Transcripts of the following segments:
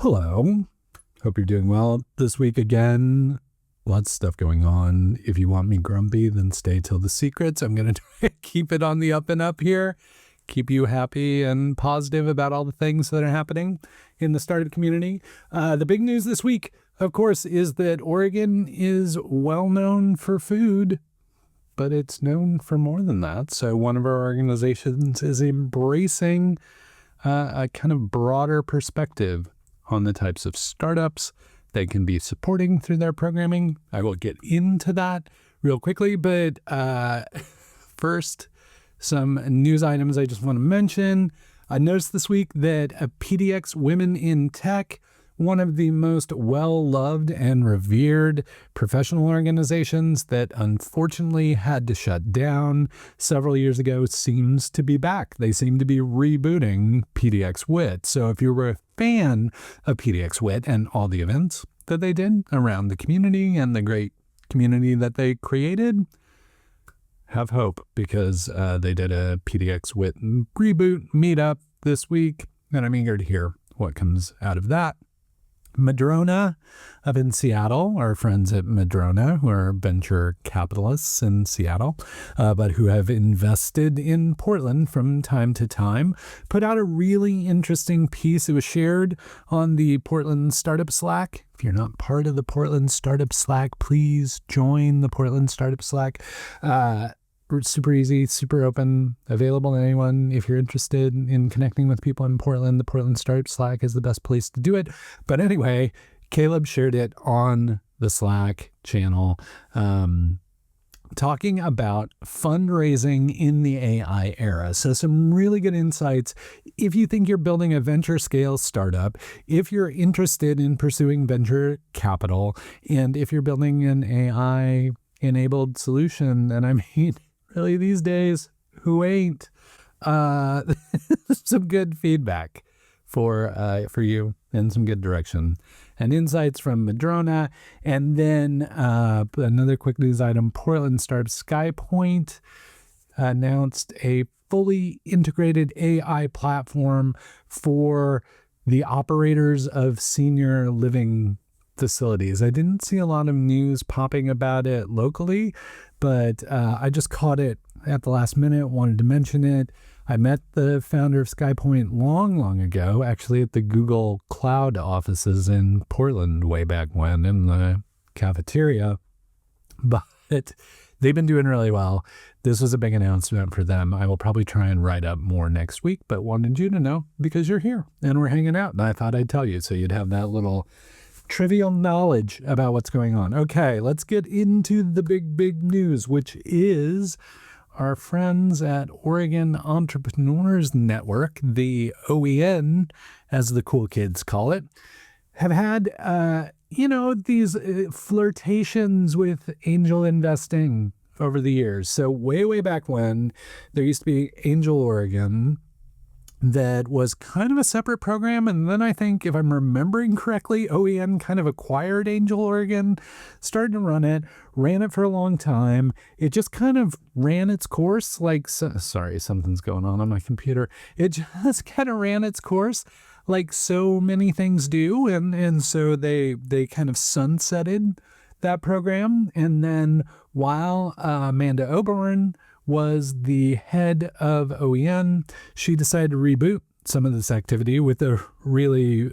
Hello. Hope you're doing well this week again. Lots of stuff going on. If you want me grumpy, then stay till the secrets. I'm going to try to keep it on the up and up here. Keep you happy and positive about all the things that are happening in the startup community. The big news this week, of course, is that Oregon is well known for food, but it's known for more than that. So one of our organizations is embracing a kind of broader perspective on the types of startups they can be supporting through their programming. I will get into that real quickly, but first, some news items I just want to mention. I noticed this week that PDX Women in Tech, one of the most well-loved and revered professional organizations that unfortunately had to shut down several years ago, seems to be back. They seem to be rebooting PDX WIT. So if you were a fan of PDX WIT and all the events that they did around the community and the great community that they created, have hope, because they did a PDX WIT reboot meetup this week, and I'm eager to hear what comes out of that. Madrona up in Seattle, our friends at Madrona, who are venture capitalists in Seattle, but who have invested in Portland from time to time, put out a really interesting piece. It was shared on the Portland Startup Slack. If you're not part of the Portland Startup Slack, please join the Portland Startup Slack. Super easy, super open, available to anyone. If you're interested in connecting with people in Portland, the Portland Startup Slack is the best place to do it. But anyway, Caleb shared it on the Slack channel, talking about fundraising in the AI era. So some really good insights. If you think you're building a venture scale startup, if you're interested in pursuing venture capital, and if you're building an AI enabled solution, and I mean, really these days, who ain't? Some good feedback for you, and some good direction and insights from Madrona. And then another quick news item: Portland startup SkyPoint announced a fully integrated AI platform for the operators of senior living facilities. I didn't see a lot of news popping about it locally, but I just caught it at the last minute, wanted to mention it. I met the founder of SkyPoint long ago, actually at the Google Cloud offices in Portland way back when, in the cafeteria. But they've been doing really well. This was a big announcement for them. I will probably try and write up more next week, but wanted you to know because you're here and we're hanging out, and I thought I'd tell you so you'd have that little trivial knowledge about what's going on. Okay, let's get into the big news, which is our friends at Oregon Entrepreneurs Network, the OEN, as the cool kids call it, have had, these flirtations with angel investing over the years. So way back when, there used to be Angel Oregon, that was kind of a separate program. And then I think, if I'm remembering correctly, OEN kind of acquired Angel Oregon, started to run it, ran it for a long time. It just kind of ran its course sorry, something's going on my computer. It just kind of ran its course like so many things do. And so they kind of sunsetted that program. And then while Amanda Oborn was the head of OEN, she decided to reboot some of this activity with a really,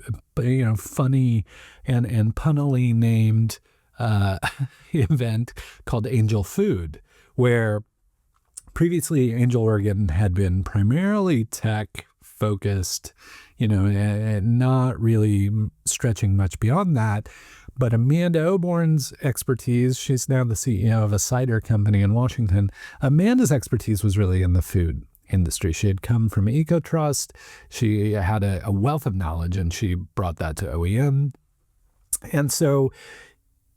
funny and punnily named event called Angel Food, where previously Angel Oregon had been primarily tech focused, and not really stretching much beyond that. But Amanda Oborn's expertise, she's now the CEO of a cider company in Washington. Amanda's expertise was really in the food industry. She had come from EcoTrust. She had a wealth of knowledge, and she brought that to OEN. And so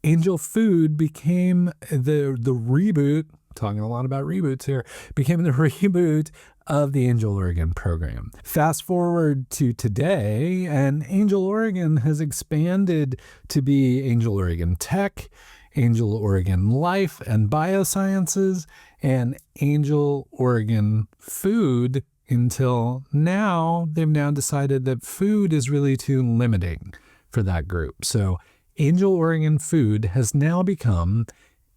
Angel Food became the reboot, talking a lot about reboots here, became the reboot of the Angel Oregon program. Fast forward to today, and Angel Oregon has expanded to be Angel Oregon Tech, Angel Oregon Life and Biosciences, and Angel Oregon Food until now they've now decided that food is really too limiting for that group. So Angel Oregon Food has now become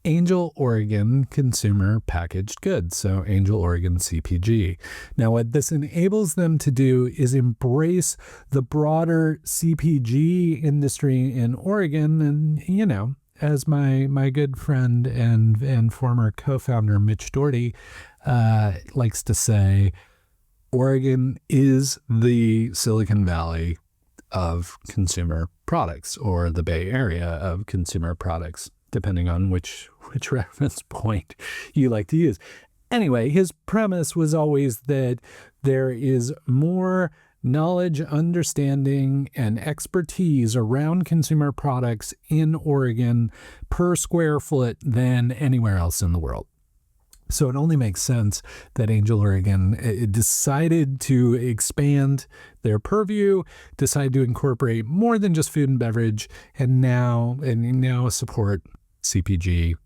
Angel Oregon Consumer Packaged Goods, so Angel Oregon CPG. Now, what this enables them to do is embrace the broader CPG industry in Oregon. And, you know, as my good friend and former co-founder Mitch Doherty likes to say, Oregon is the Silicon Valley of consumer products, or the Bay Area of consumer products, depending on which reference point you like to use. Anyway, his premise was always that there is more knowledge, understanding, and expertise around consumer products in Oregon per square foot than anywhere else in the world. So it only makes sense that Angel Oregon decided to expand their purview, decided to incorporate more than just food and beverage, and now support CPG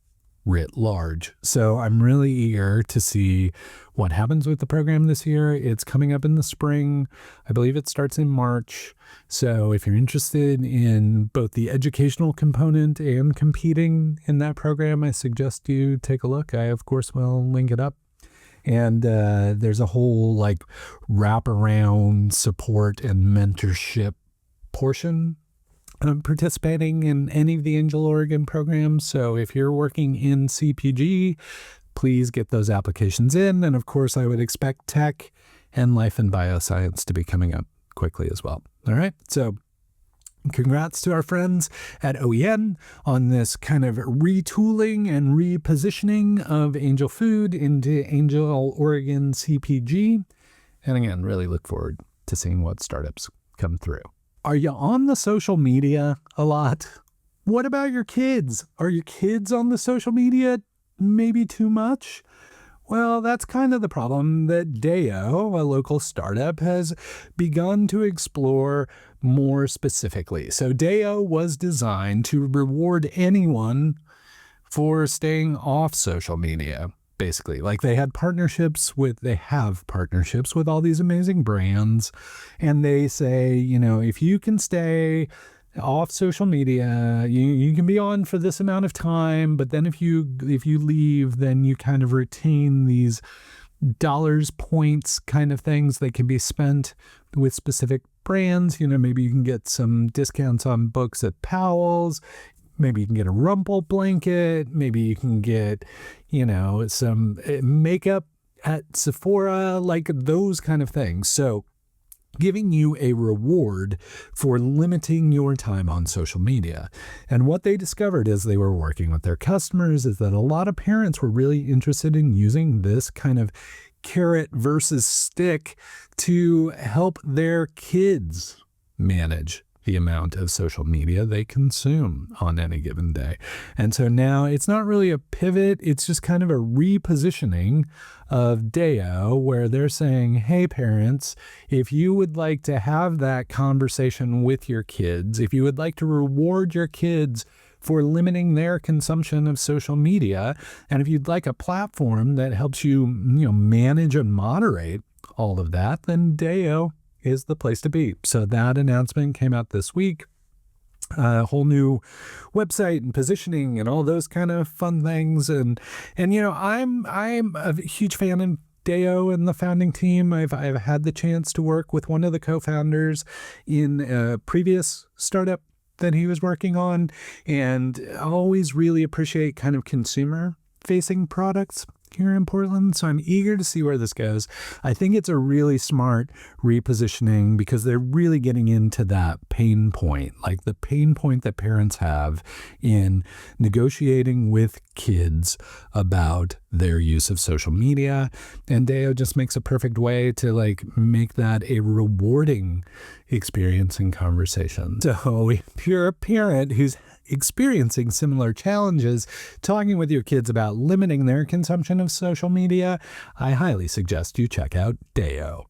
writ large. So I'm really eager to see what happens with the program this year. It's coming up in the spring. I believe it starts in March. So if you're interested in both the educational component and competing in that program, I suggest you take a look. I, of course, will link it up. And there's a whole like wraparound support and mentorship portion participating in any of the Angel Oregon programs. So if you're working in CPG, please get those applications in. And of course, I would expect tech and life and bioscience to be coming up quickly as well. All right. So congrats to our friends at OEN on this kind of retooling and repositioning of Angel Food into Angel Oregon CPG. And again, really look forward to seeing what startups come through. Are you on the social media a lot? What about your kids? Are your kids on the social media maybe too much? Well, that's kind of the problem that Dayo, a local startup, has begun to explore more specifically. So Dayo was designed to reward anyone for staying off social media. Basically, like they have partnerships with all these amazing brands, and they say, you know, if you can stay off social media, you can be on for this amount of time, but then if you leave, then you kind of retain these dollars, points kind of things that can be spent with specific brands. You know, maybe you can get some discounts on books at Powell's. Maybe you can get a Rumple blanket. Maybe you can get, you know, some makeup at Sephora, like those kind of things. So giving you a reward for limiting your time on social media. And what they discovered as they were working with their customers is that a lot of parents were really interested in using this kind of carrot versus stick to help their kids manage the amount of social media they consume on any given day. And so now it's not really a pivot, it's just kind of a repositioning of Dayo, where they're saying, hey parents, if you would like to have that conversation with your kids, if you would like to reward your kids for limiting their consumption of social media, and if you'd like a platform that helps you, manage and moderate all of that, then Dayo is the place to be. So that announcement came out this week. A whole new website and positioning and all those kind of fun things. And I'm a huge fan of Dayo and the founding team. I've had the chance to work with one of the co-founders in a previous startup that he was working on, and I always really appreciate kind of consumer facing products here in Portland. So I'm eager to see where this goes. I think it's a really smart repositioning because they're really getting into that pain point, like the pain point that parents have in negotiating with kids about their use of social media. And Dayo just makes a perfect way to make that a rewarding experience and conversation. So if you're a parent who's experiencing similar challenges, talking with your kids about limiting their consumption of social media, I highly suggest you check out Dayo.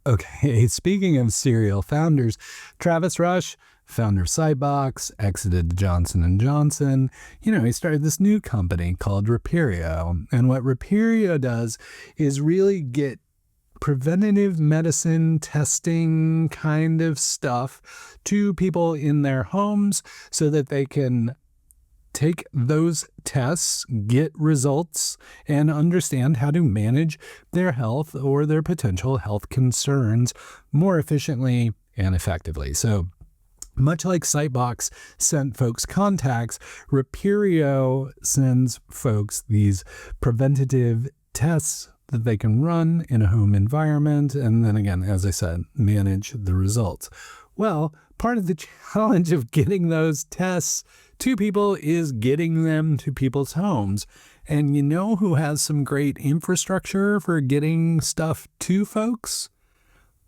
Okay, speaking of serial founders, Travis Rush, founder of Sidebox, exited Johnson & Johnson. He started this new company called Reperio. And what Reperio does is really get preventative medicine testing kind of stuff to people in their homes so that they can take those tests, get results, and understand how to manage their health or their potential health concerns more efficiently and effectively. So much like Sitebox sent folks contacts, Reperio sends folks these preventative tests that they can run in a home environment, and then again, as I said, manage the results. Well, part of the challenge of getting those tests to people is getting them to people's homes. And you know who has some great infrastructure for getting stuff to folks?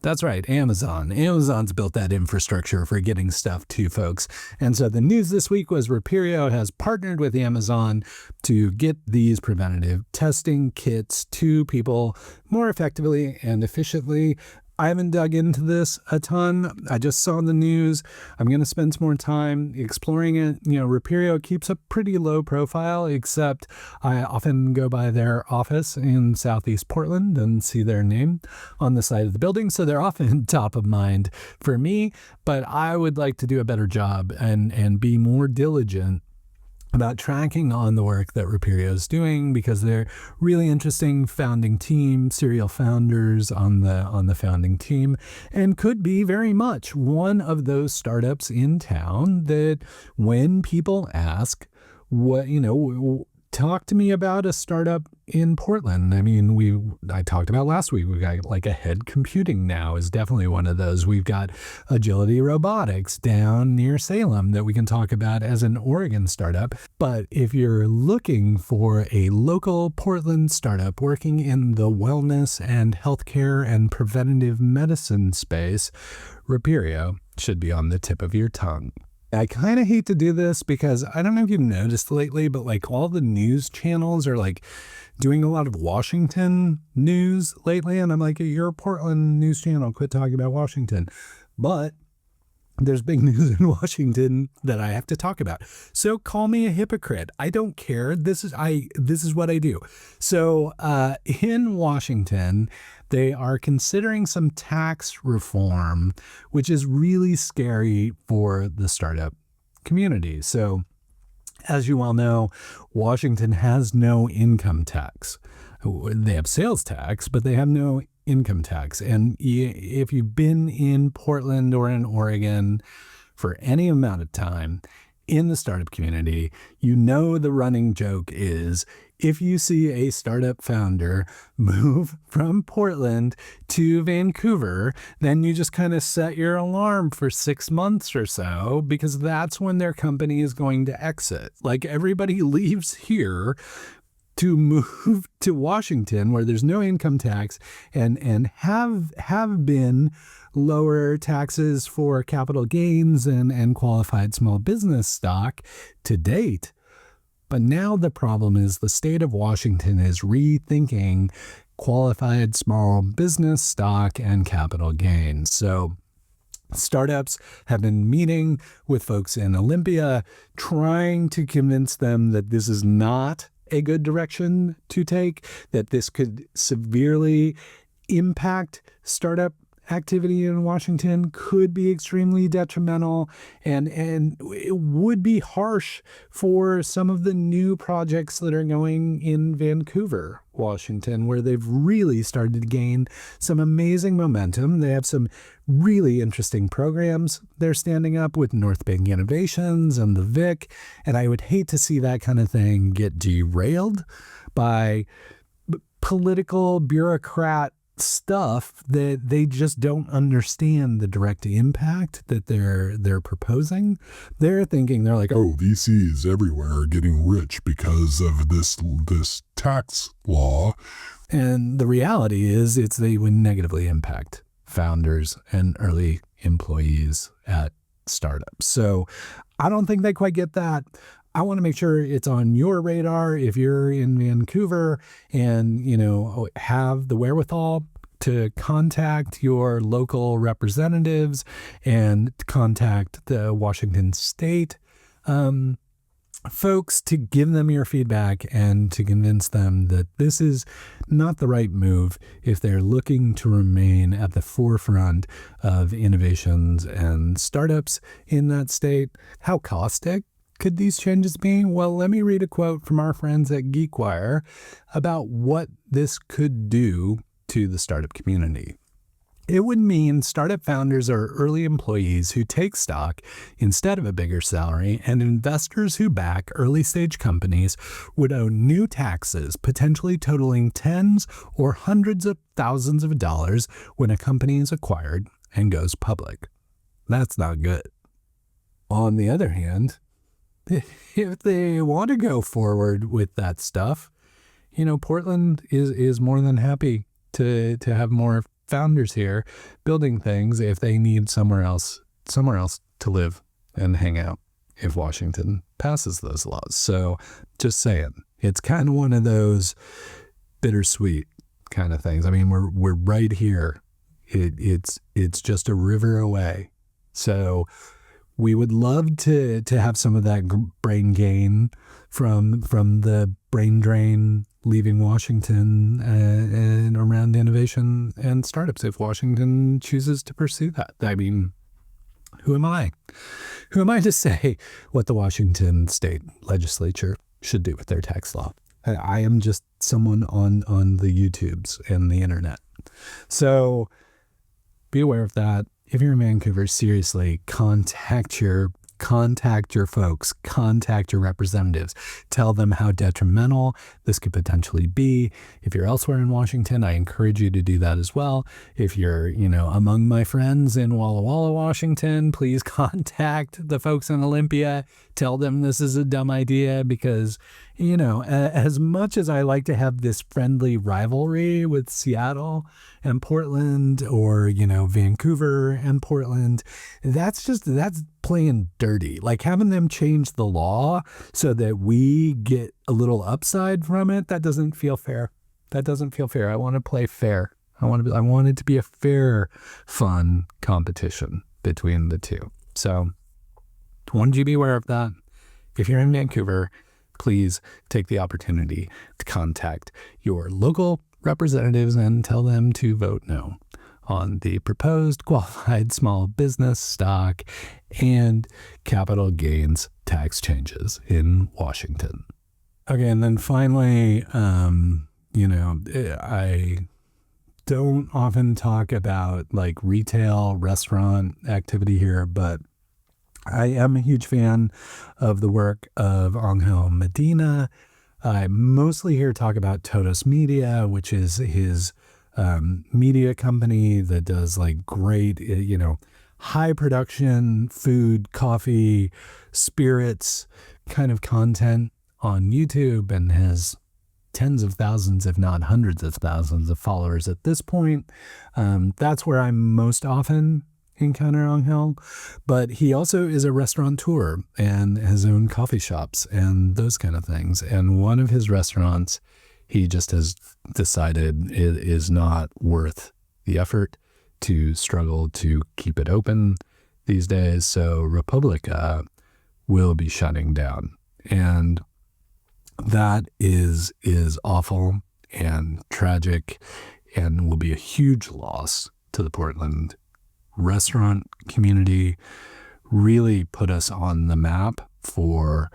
That's right, Amazon. Amazon's built that infrastructure for getting stuff to folks. And so the news this week was Reperio has partnered with Amazon to get these preventative testing kits to people more effectively and efficiently. I haven't dug into this a ton. I just saw the news. I'm going to spend some more time exploring it. You know, Reperio keeps a pretty low profile, except I often go by their office in Southeast Portland and see their name on the side of the building. So they're often top of mind for me, but I would like to do a better job and be more diligent about tracking on the work that Reperio is doing, because they're really interesting founding team, serial founders on the founding team, and could be very much one of those startups in town that when people ask, what, you know, talk to me about a startup in Portland. I mean, I talked about last week, we got like Ahead Computing now is definitely one of those. We've got Agility Robotics down near Salem that we can talk about as an Oregon startup. But if you're looking for a local Portland startup working in the wellness and healthcare and preventative medicine space, Reperio should be on the tip of your tongue. I kind of hate to do this because I don't know if you've noticed lately, but like all the news channels are like doing a lot of Washington news lately. And I'm like, you're a Portland news channel, quit talking about Washington. But there's big news in Washington that I have to talk about. So call me a hypocrite. I don't care. This is what I do. So in Washington, they are considering some tax reform, which is really scary for the startup community. So as you well know, Washington has no income tax. They have sales tax, but they have no income tax. And if you've been in Portland or in Oregon for any amount of time in the startup community, you know the running joke is if you see a startup founder move from Portland to Vancouver, then you just kind of set your alarm for 6 months or so, because that's when their company is going to exit. Like everybody leaves here to move to Washington, where there's no income tax, and have been lower taxes for capital gains and qualified small business stock to date. But now the problem is the state of Washington is rethinking qualified small business stock and capital gains. So startups have been meeting with folks in Olympia, trying to convince them that this is not a good direction to take, that this could severely impact startup activity in Washington, could be extremely detrimental, and it would be harsh for some of the new projects that are going in Vancouver, Washington, where they've really started to gain some amazing momentum. They have some really interesting programs they're standing up with North Bank Innovations and the VIC, and I would hate to see that kind of thing get derailed by political bureaucrat stuff that they just don't understand the direct impact that they're proposing. They're thinking, they're like, oh, VCs everywhere are getting rich because of this tax law. And the reality is they would negatively impact founders and early employees at startups. So I don't think they quite get that. I want to make sure it's on your radar if you're in Vancouver and, you know, have the wherewithal to contact your local representatives and contact the Washington State folks to give them your feedback and to convince them that this is not the right move if they're looking to remain at the forefront of innovations and startups in that state. How caustic could these changes be? Well, let me read a quote from our friends at GeekWire about what this could do to the startup community. It would mean startup founders or early employees who take stock instead of a bigger salary, and investors who back early-stage companies would owe new taxes, potentially totaling tens or hundreds of thousands of dollars when a company is acquired and goes public. That's not good. On the other hand, if they want to go forward with that stuff, Portland is more than happy to have more founders here building things if they need somewhere else to live and hang out if Washington passes those laws. So just saying, it's kind of one of those bittersweet kind of things. I mean, we're right here. It's just a river away. So we would love to have some of that brain gain from the brain drain leaving Washington and around innovation and startups if Washington chooses to pursue that. I mean, who am I? Who am I to say what the Washington state legislature should do with their tax law? I am just someone on the YouTubes and the internet. So be aware of that. If you're in Vancouver, seriously, contact your folks, contact your representatives, tell them how detrimental this could potentially be. If you're elsewhere in Washington, I encourage you to do that as well. If you're, among my friends in Walla Walla, Washington, please contact the folks in Olympia, tell them this is a dumb idea because, as much as I like to have this friendly rivalry with Seattle and Portland or, Vancouver and Portland, that's playing dirty. Like having them change the law so that we get a little upside from it, that doesn't feel fair. That doesn't feel fair. I want to play fair. I want it to be a fair, fun competition between the two. So I wanted you to be aware of that. If you're in Vancouver, please take the opportunity to contact your local representatives and tell them to vote no on the proposed qualified small business stock and capital gains tax changes in Washington. Okay, and then finally, I don't often talk about like retail restaurant activity here, but I am a huge fan of the work of Angel Medina. I mostly here talk about Todos Media, which is his media company that does like great, high production food, coffee, spirits kind of content on YouTube and has tens of thousands, if not hundreds of thousands of followers at this point. That's where I most often encounter Angel, but he also is a restaurateur and has owned coffee shops and those kind of things. And one of his restaurants, he just has decided it is not worth the effort to struggle to keep it open these days. So Republica will be shutting down. And that is awful and tragic and will be a huge loss to the Portland restaurant community. Really put us on the map for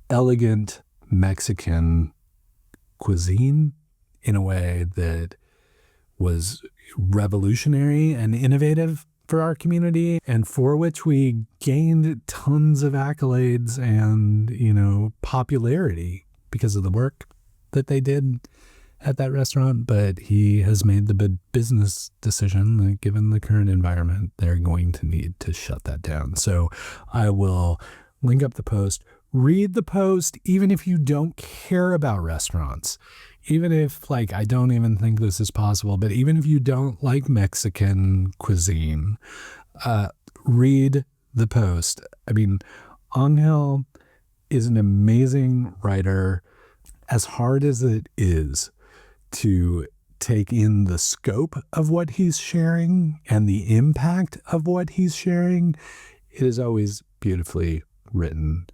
elegant Mexican cuisine in a way that was revolutionary and innovative for our community and for which we gained tons of accolades and, popularity because of the work that they did at that restaurant. But he has made the business decision that given the current environment, they're going to need to shut that down. So I will link up the post. Read the post, even if you don't care about restaurants, even if I don't even think this is possible, but even if you don't like Mexican cuisine, read the post. I mean, Angel is an amazing writer. As hard as it is to take in the scope of what he's sharing and the impact of what he's sharing, it is always beautifully written.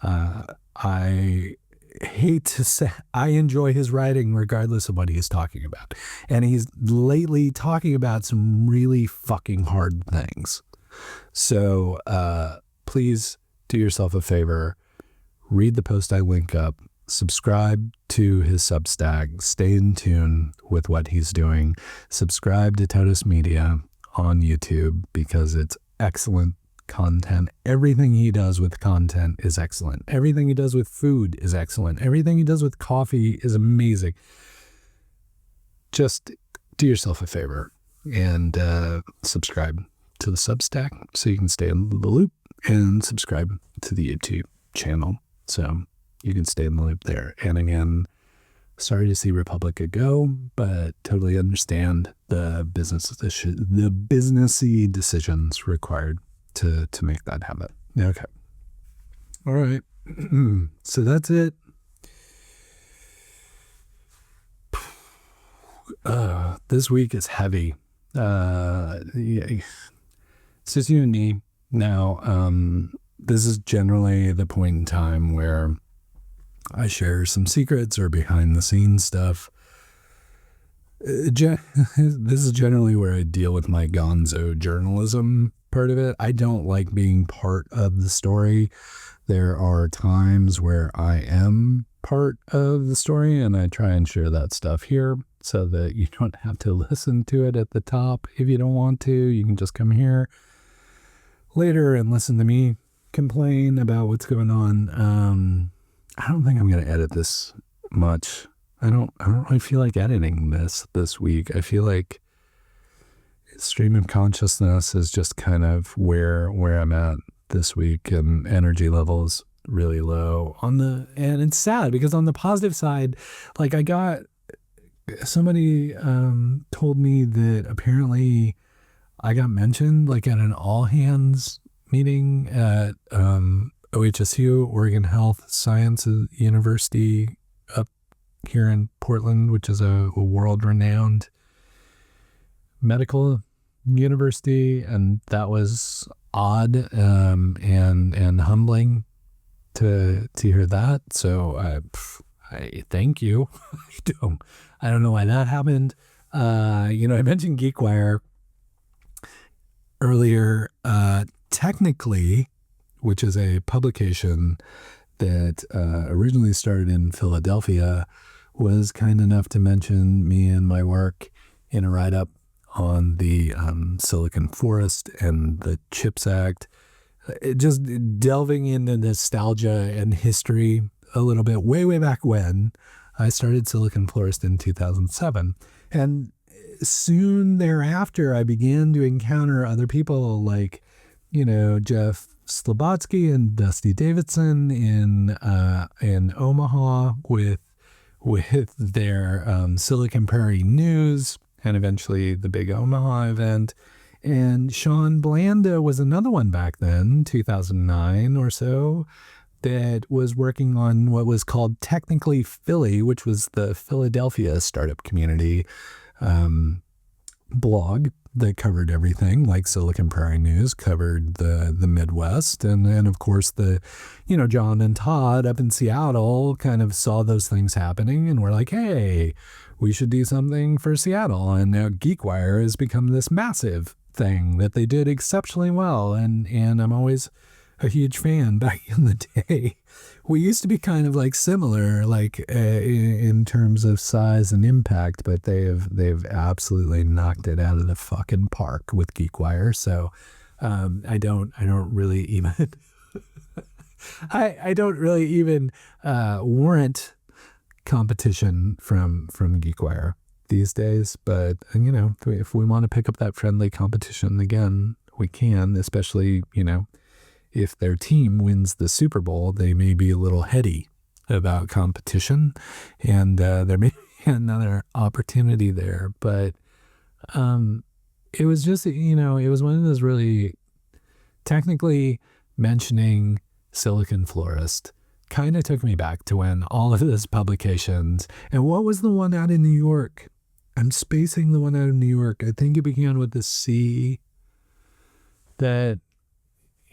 I hate to say, I enjoy his writing regardless of what he's talking about. And he's lately talking about some really fucking hard things. So please do yourself a favor, read the post I link up, subscribe to his Substack, stay in tune with what he's doing, subscribe to Totus Media on YouTube because it's excellent content. Everything he does with content is excellent. Everything he does with food is excellent. Everything he does with coffee is amazing. Just do yourself a favor and subscribe to the Substack so you can stay in the loop, and subscribe to the YouTube channel so you can stay in the loop there. And again, sorry to see Republica go, but totally understand the businessy decisions required to make that happen. Okay. All right. So that's it. This week is heavy. It's just you and me now. This is generally the point in time where I share some secrets or behind the scenes stuff. This is generally where I deal with my gonzo journalism part of it. I don't like being part of the story. There are times where I am part of the story, and I try and share that stuff here so that you don't have to listen to it at the top. If you don't want to, you can just come here later and listen to me complain about what's going on. I don't think I'm going to edit this much. I don't really feel like editing this week. I feel like stream of consciousness is just kind of where I'm at this week, and energy levels really low and it's sad because on the positive side, like somebody told me that apparently I got mentioned like at an all hands meeting at OHSU, Oregon Health Sciences University up here in Portland, which is a world-renowned medical university, and that was odd and humbling to hear that. So I thank you. I don't know why that happened. I mentioned GeekWire earlier. Technically, which is a publication that originally started in Philadelphia, was kind enough to mention me and my work in a write-up on the Silicon Forest and the CHIPS Act, just delving into nostalgia and history a little bit, way back when. I started Silicon Forest in 2007. And soon thereafter, I began to encounter other people like, Jeff Slobodski and Dusty Davidson in Omaha with their Silicon Prairie News, and eventually the big Omaha event. And Sean Blanda was another one back then, 2009 or so, that was working on what was called Technically Philly, which was the Philadelphia startup community blog that covered everything, like Silicon Prairie News covered the Midwest. And of course, John and Todd up in Seattle kind of saw those things happening and were like, hey, we should do something for Seattle. And now GeekWire has become this massive thing that they did exceptionally well. And I'm always a huge fan. Back in the day, we used to be kind of like similar, like in terms of size and impact, but they've absolutely knocked it out of the fucking park with GeekWire. So I don't really even I don't really even warrant competition from GeekWire these days. But if we want to pick up that friendly competition again, we can, especially if their team wins the Super Bowl. They may be a little heady about competition, and there may be another opportunity there. But it was just, it was one of those really, technically mentioning Silicon Forest kind of took me back to when all of those publications, and what was the one out in New York? I'm spacing the one out of New York. I think it began with the C, that,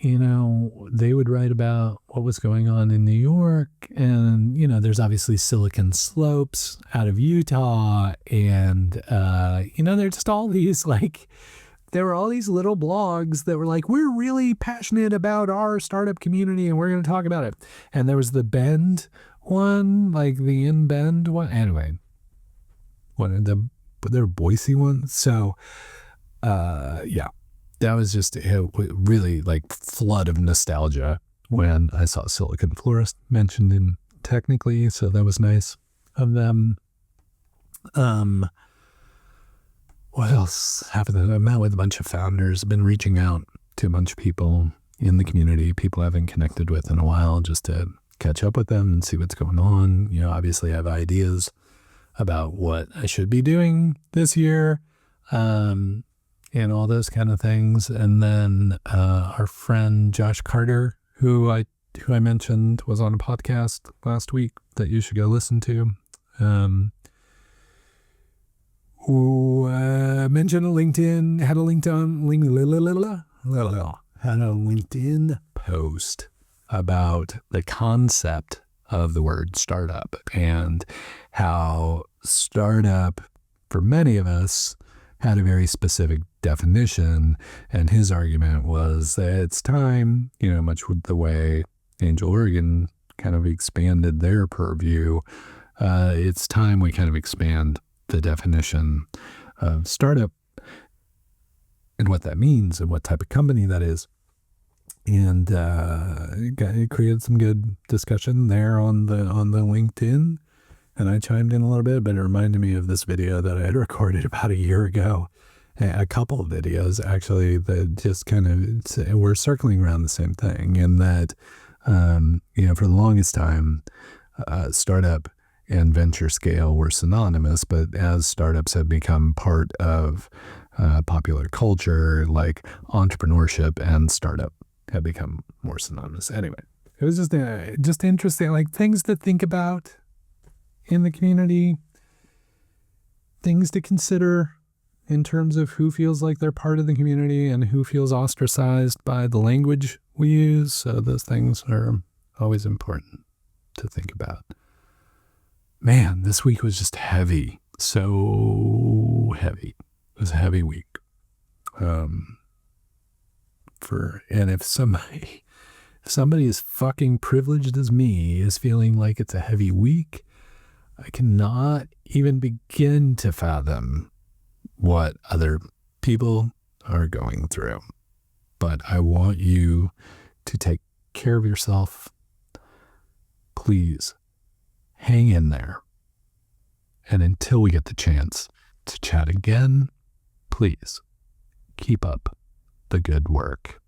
they would write about what was going on in New York. And, there's obviously Silicon Slopes out of Utah. And, there's just all these, there were all these little blogs that were like, we're really passionate about our startup community and we're going to talk about it. And there was the Bend one, the In Bend one. Anyway, their Boise one. So, yeah. That was just a really flood of nostalgia when I saw Silicon Florist mentioned in technically. So that was nice of them. What else happened? I met with a bunch of founders, been reaching out to a bunch of people in the community, people I haven't connected with in a while, just to catch up with them and see what's going on. Obviously I have ideas about what I should be doing this year. And all those kind of things. And then our friend Josh Carter, who I mentioned was on a podcast last week that you should go listen to, who mentioned had a LinkedIn post about the concept of the word startup and how startup, for many of us, had a very specific definition, and his argument was that it's time, much with the way Angel Oregon kind of expanded their purview, it's time we kind of expand the definition of startup and what that means and what type of company that is. And it created some good discussion there on the LinkedIn. And I chimed in a little bit, but it reminded me of this video that I had recorded about a year ago. A couple of videos, actually, that just kind of were circling around the same thing. And that, for the longest time, startup and venture scale were synonymous. But as startups have become part of popular culture, entrepreneurship and startup have become more synonymous. Anyway, it was just interesting, things to think about in the community, things to consider in terms of who feels like they're part of the community and who feels ostracized by the language we use. So those things are always important to think about. Man, this week was just heavy. So heavy. It was a heavy week. And if somebody as fucking privileged as me is feeling like it's a heavy week, I cannot even begin to fathom what other people are going through. But I want you to take care of yourself. Please hang in there. And until we get the chance to chat again, please keep up the good work.